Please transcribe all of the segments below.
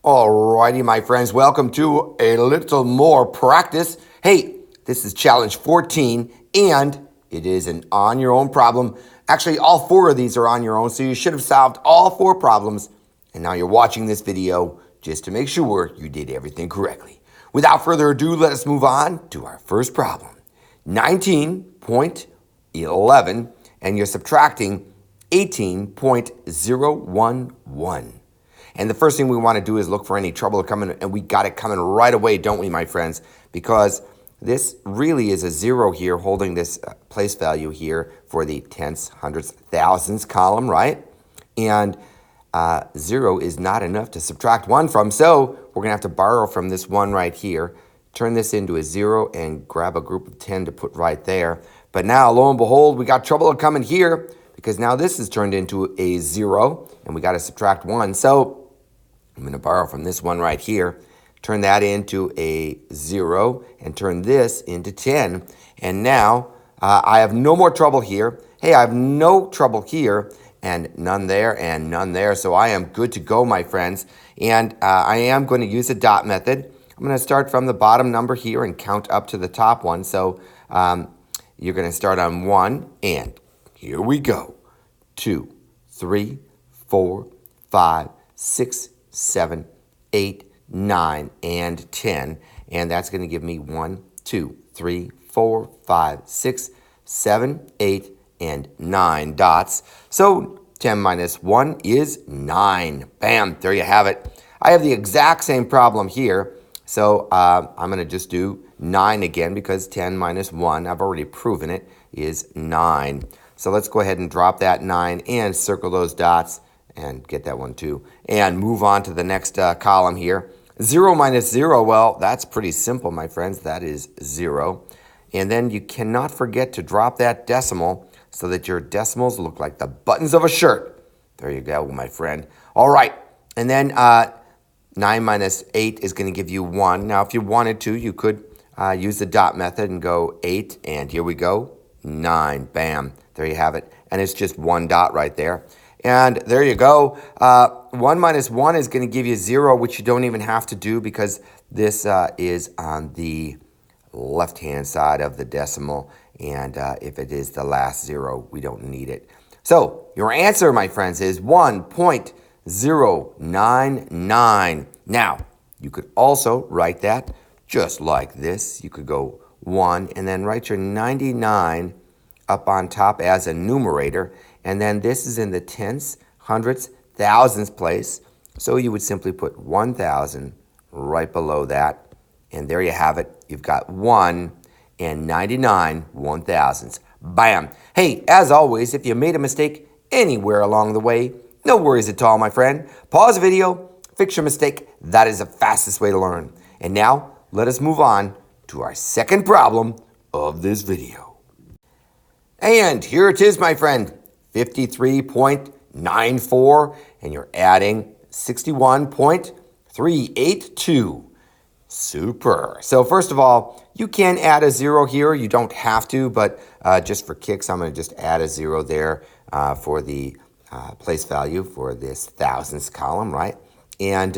Alrighty, my friends, welcome to a little more practice. Hey, this is challenge 14, and it is an on your own problem. Actually, all four of these are on your own, so you should have solved all four problems. And now you're watching this video just to make sure you did everything correctly. Without further ado, let us move on to our first problem. 19.11, and you're subtracting 18.011. And the first thing we want to do is look for any trouble coming, and we got it coming right away, don't we, my friends? Because this really is a zero here holding this place value here for the tenths, hundredths, thousandths column, right? And zero is not enough to subtract one from, so we're going to have to borrow from this one right here, turn this into a zero, and grab a group of 10 to put right there. But now, lo and behold, we got trouble coming here because now this is turned into a zero, and we got to subtract one. So I'm going to borrow from this one right here, turn that into a 0, and turn this into 10. And now I have no more trouble here. Hey, I have no trouble here, and none there, and none there. So I am good to go, my friends. And I am going to use the dot method. I'm going to start from the bottom number here and count up to the top one. So you're going to start on 1, and here we go. 2, 3, 4, 5, 6, 7, 8, 9, and 10. And that's going to give me 1, 2, 3, 4, 5, 6, 7, 8, and 9 dots. So 10 minus 1 is 9. Bam, there you have it. I have the exact same problem here. So I'm going to just do 9 again because 10 minus 1, I've already proven it, is 9. So let's go ahead and drop that 9 and circle those dots. And get that one too. And move on to the next column here. 0 minus 0, well, that's pretty simple, my friends. That is 0. And then you cannot forget to drop that decimal so that your decimals look like the buttons of a shirt. There you go, my friend. All right. And then 9 minus 8 is going to give you 1. Now, if you wanted to, you could use the dot method and go 8. And here we go. 9. Bam. There you have it. And it's just one dot right there. And there you go. 1 minus 1 is going to give you 0, which you don't even have to do because this is on the left-hand side of the decimal. And if it is the last 0, we don't need it. So your answer, my friends, is 1.099. Now, you could also write that just like this. You could go 1 and then write your 99 up on top as a numerator. And then this is in the tenths, hundredths, thousandths place. So you would simply put 1,000 right below that. And there you have it. You've got 1 and 99 1,000ths. Bam. Hey, as always, if you made a mistake anywhere along the way, no worries at all, my friend. Pause the video, fix your mistake. That is the fastest way to learn. And now, let us move on to our second problem of this video. And here it is, my friend. 53.94, and you're adding 61.382. Super. So first of all, you can add a 0 here. You don't have to, but just for kicks, I'm going to just add a 0 there for the place value for this thousandths column, right? And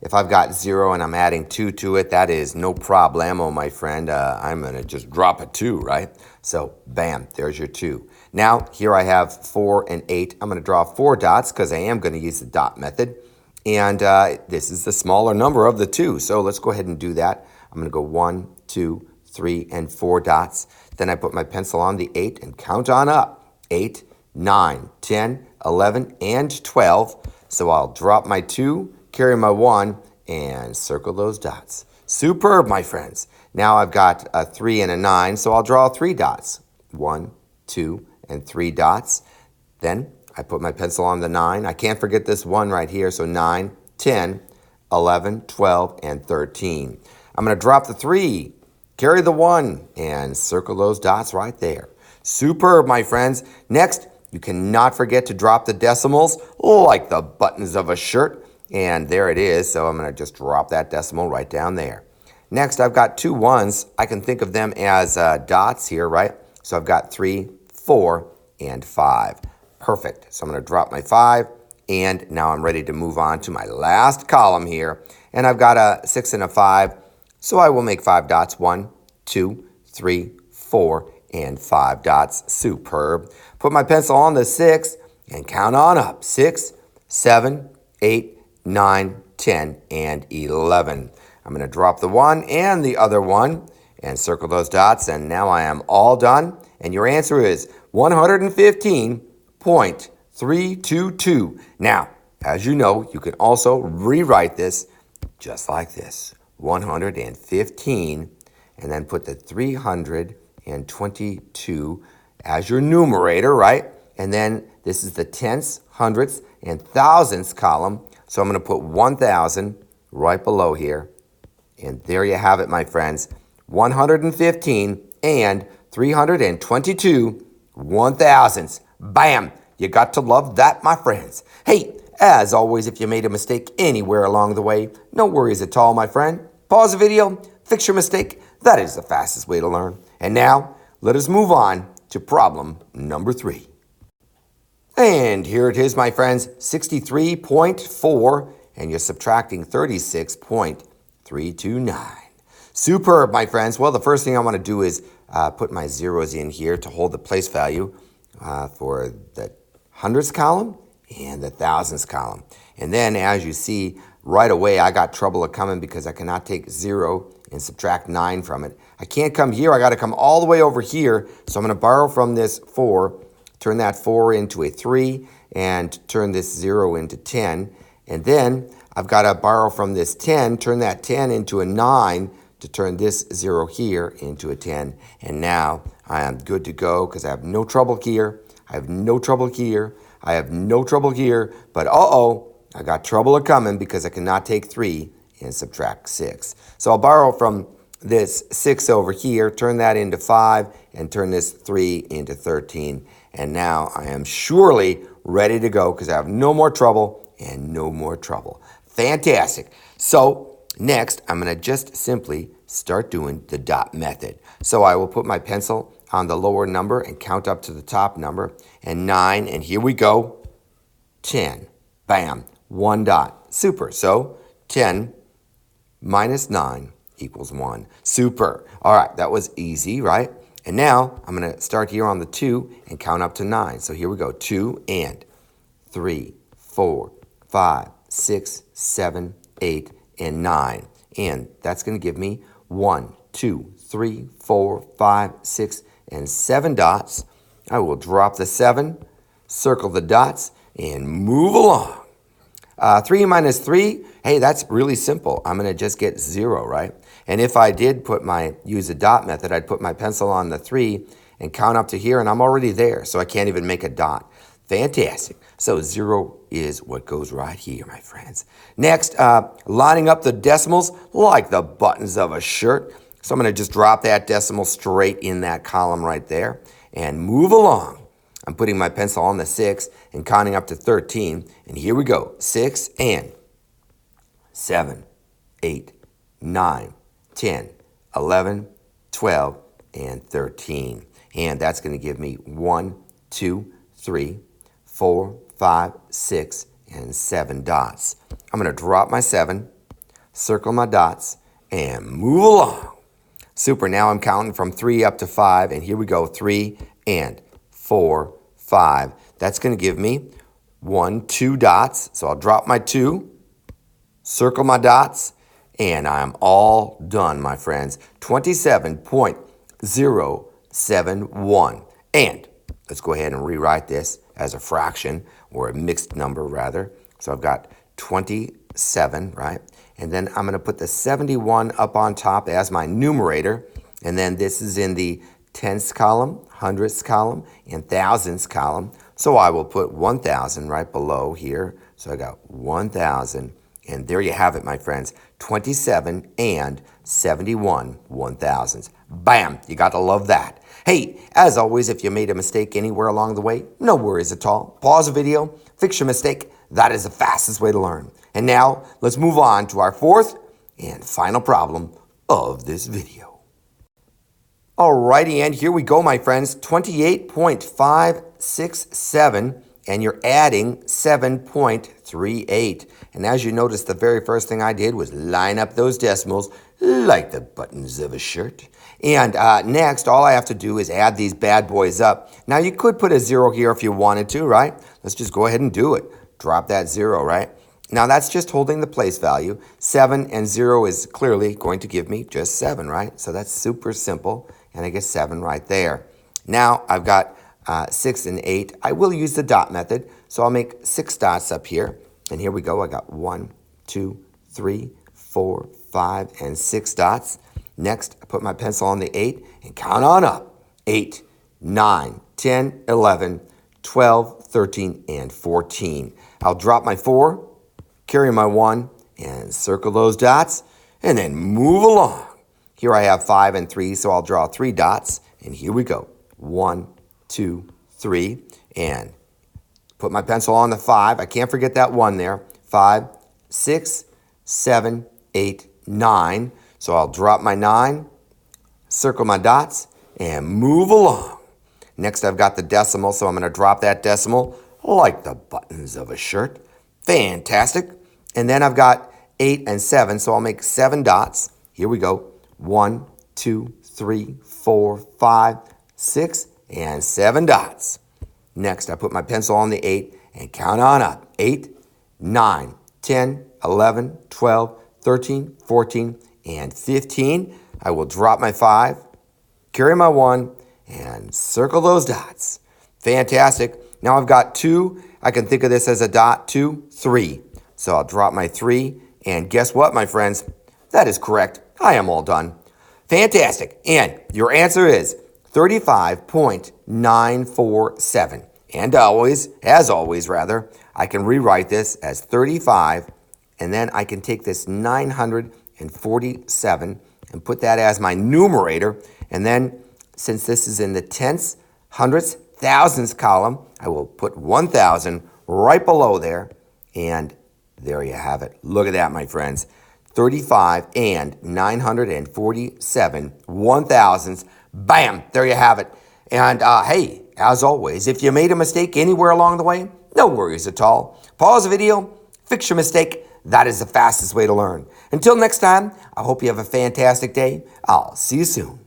if I've got 0 and I'm adding 2 to it, that is no problemo, my friend. I'm going to just drop a 2, right? So, bam, there's your 2. Now, here I have 4 and 8. I'm going to draw 4 dots because I am going to use the dot method. And this is the smaller number of the 2. So let's go ahead and do that. I'm going to go 1, 2, 3, and 4 dots. Then I put my pencil on the 8 and count on up. 8, 9, 10, 11, and 12. So I'll drop my 2, carry my 1, and circle those dots. Superb, my friends. Now I've got a 3 and a 9, so I'll draw 3 dots. 1, 2, and 3 dots. Then I put my pencil on the 9. I can't forget this 1 right here, so 9, 10, 11, 12, and 13. I'm going to drop the 3, carry the 1, and circle those dots right there. Superb, my friends. Next, you cannot forget to drop the decimals like the buttons of a shirt. And there it is. So I'm going to just drop that decimal right down there. Next, I've got 2 1s. I can think of them as dots here, right? So I've got 3, 4, and 5. Perfect. So I'm going to drop my 5, And now I'm ready to move on to my last column here. And I've got a 6 and a 5. So I will make 5 dots. 1, 2, 3, 4, and 5 dots. Superb. Put my pencil on the 6 and count on up. 6, 7, 8, 9, 10, and 11. I'm going to drop the 1 and the other 1 and circle those dots. And now I am all done. And your answer is 115.322. Now, as you know, you can also rewrite this just like this. 115, and then put the 322 as your numerator, right? And then this is the tenths, hundredths, and thousandths column. So I'm going to put 1,000 right below here. And there you have it, my friends. 115 and 322 1,000ths. Bam! You got to love that, my friends. Hey, as always, if you made a mistake anywhere along the way, no worries at all, my friend. Pause the video, fix your mistake. That is the fastest way to learn. And now, let us move on to problem number 3. And here it is, my friends, 63.4, and you're subtracting 36.329. Superb, my friends. Well, the first thing I want to do is put my zeros in here to hold the place value for the hundredths column and the thousandths column. And then, as you see, right away, I got trouble coming because I cannot take 0 and subtract 9 from it. I can't come here. I got to come all the way over here. So I'm going to borrow from this 4, turn that 4 into a 3, and turn this 0 into 10. And then I've got to borrow from this 10, turn that 10 into a 9, to turn this 0 here into a 10. And now I am good to go because I have no trouble here. I have no trouble here. I have no trouble here. But I got trouble coming because I cannot take 3 and subtract 6. So I'll borrow from this 6 over here, turn that into 5, and turn this 3 into 13. And now I am surely ready to go because I have no more trouble and no more trouble. Fantastic. So next, I'm going to just simply start doing the dot method. So I will put my pencil on the lower number and count up to the top number. And 9, and here we go. 10. Bam. 1 dot. Super. So 10 minus 9 equals 1. Super. All right, that was easy, right? And now I'm going to start here on the 2 and count up to 9. So here we go. 2 and 3, 4, 5, 6, 7, 8, and 9. And that's going to give me 1, 2, 3, 4, 5, 6, and 7 dots. I will drop the 7, circle the dots, and move along. 3 minus 3, hey, that's really simple. I'm going to just get 0, right? And if I did use a dot method, I'd put my pencil on the 3 and count up to here, and I'm already there, so I can't even make a dot. Fantastic. So 0 is what goes right here, my friends. Next, lining up the decimals like the buttons of a shirt. So I'm going to just drop that decimal straight in that column right there and move along. I'm putting my pencil on the 6 and counting up to 13. And here we go. 6 and 7, 8, 9, 10, 11, 12, and 13. And that's going to give me 1, 2, 3, 4, 5, 6, and 7 dots. I'm going to drop my 7, circle my dots, and move along. Super. Now I'm counting from 3 up to 5, and here we go. 3 and 4, 5. That's going to give me 1, 2 dots. So I'll drop my 2, circle my dots, and I'm all done, my friends. 27.071. And let's go ahead and rewrite this as a fraction, or a mixed number, rather. So I've got 27, right? And then I'm going to put the 71 up on top as my numerator. And then this is in the tenths column, hundredths column, and thousandths column. So I will put 1,000 right below here. So I got 1,000. And there you have it, my friends. 27 and 71 1,000ths. Bam! You got to love that. Hey, as always, if you made a mistake anywhere along the way, no worries at all. Pause the video, fix your mistake. That is the fastest way to learn. And now, let's move on to our fourth and final problem of this video. Alrighty, and here we go, my friends. 28.567, and you're adding 7.38. And as you notice, the very first thing I did was line up those decimals like the buttons of a shirt. And next, all I have to do is add these bad boys up. Now, you could put a 0 here if you wanted to, right? Let's just go ahead and do it. Drop that 0, right? Now, that's just holding the place value. 7 and 0 is clearly going to give me just 7, right? So that's super simple, and I get 7 right there. Now, I've got 6 and 8. I will use the dot method, so I'll make 6 dots up here. And here we go. I got 1, 2, 3, 4, 5, and 6 dots. Next, I put my pencil on the 8 and count on up. 8, 9, 10, 11, 12, 13, and 14. I'll drop my 4, carry my 1, and circle those dots, and then move along. Here I have 5 and 3, so I'll draw 3 dots, and here we go. 1, 2, 3, and put my pencil on the 5. I can't forget that 1 there. 5, 6, 7, 8, 9. So I'll drop my 9, circle my dots, and move along. Next, I've got the decimal, so I'm going to drop that decimal like the buttons of a shirt. Fantastic. And then I've got 8 and 7, so I'll make 7 dots. Here we go. 1, 2, 3, 4, 5, 6, and 7 dots. Next, I put my pencil on the 8 and count on up. 8, 9, 10, 11, 12, 13, 14, and 15. I will drop my 5, carry my 1, and circle those dots. Fantastic. Now I've got 2. I can think of this as a dot. 2, 3. So I'll drop my 3, and guess what, my friends? That is correct. I am all done. Fantastic. And your answer is 35.947. And as always, I can rewrite this as 35, and then I can take this 947 and put that as my numerator. And then, since this is in the tenths, hundredths, thousands column, I will put 1,000 right below there. And there you have it. Look at that, my friends. 35 and 947 1,000s. Bam! There you have it. And hey, as always, if you made a mistake anywhere along the way, no worries at all. Pause the video, fix your mistake. That is the fastest way to learn. Until next time, I hope you have a fantastic day. I'll see you soon.